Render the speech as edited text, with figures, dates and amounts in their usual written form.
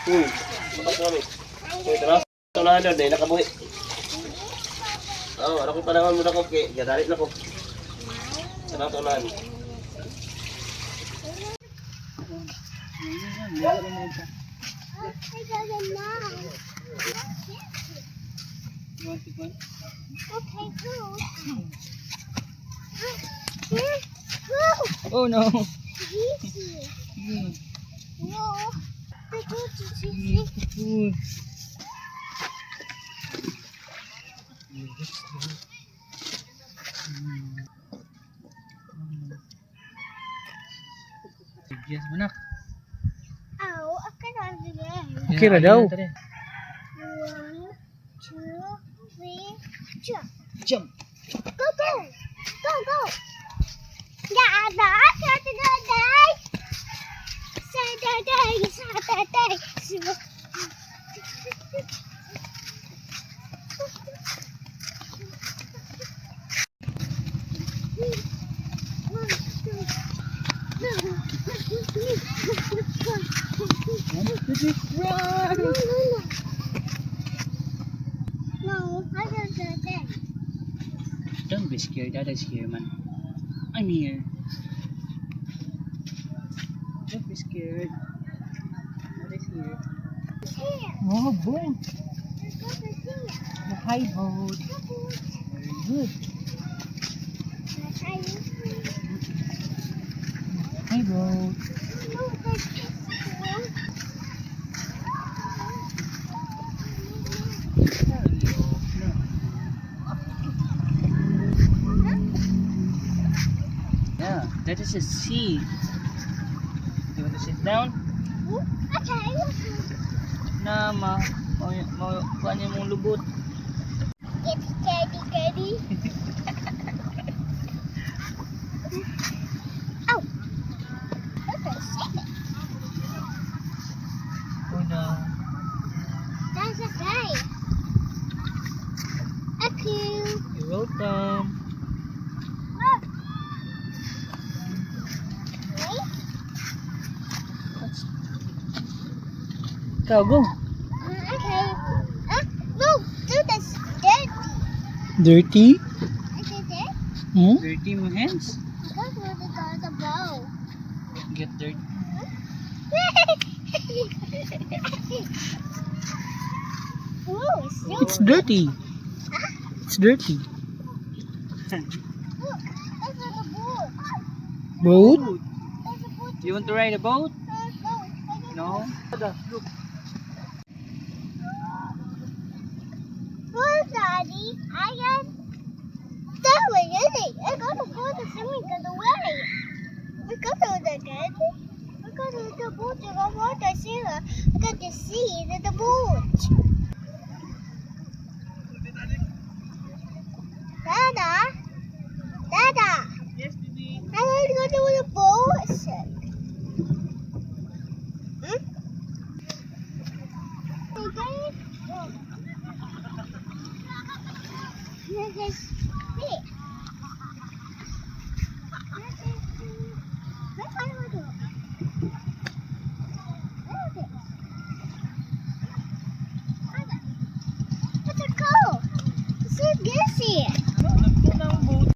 Bakas kami. Uy, tara. Ito na doon, dahil nakabuhi. Oo, ako panahon mo na ko. Kaya dalit na ko. Tara, ito na. Oh no. Yes, manak. Okay ra daw. 1, 2, 3, jump. Jump. Go, go. Go, go. Yeah, Saturday. Saturday. Run. No, I don't do that. Don't be scared. Dada's here, man. I'm here. Don't be scared. Dada's here. Here. Oh, boat. Let's go to here. The high boat. Very good. Let's try this one. High boat. No, there's this one. Yeah, that is a sea. You want to sit down? Okay. Na kuha niya mong lubot. It's Teddy. Oh. Look at it. Oh no. That's a guy. A cue. You're welcome. Look. Wait. Go, go. Okay. No, do this dirty. Dirty? I did it. Hmm? Dirty mo hands. Because we're the bow. Get dirty. Ooh, it's so It's dirty. It's dirty. Look, that's the boat. Boat? That's the boat. You want to ride a boat? No. Look. Well, Daddy, I got swimming, isn't it? I got to go to swimming to the way. We go to the good. We go to the boat to go water sailor. We got to see the boat.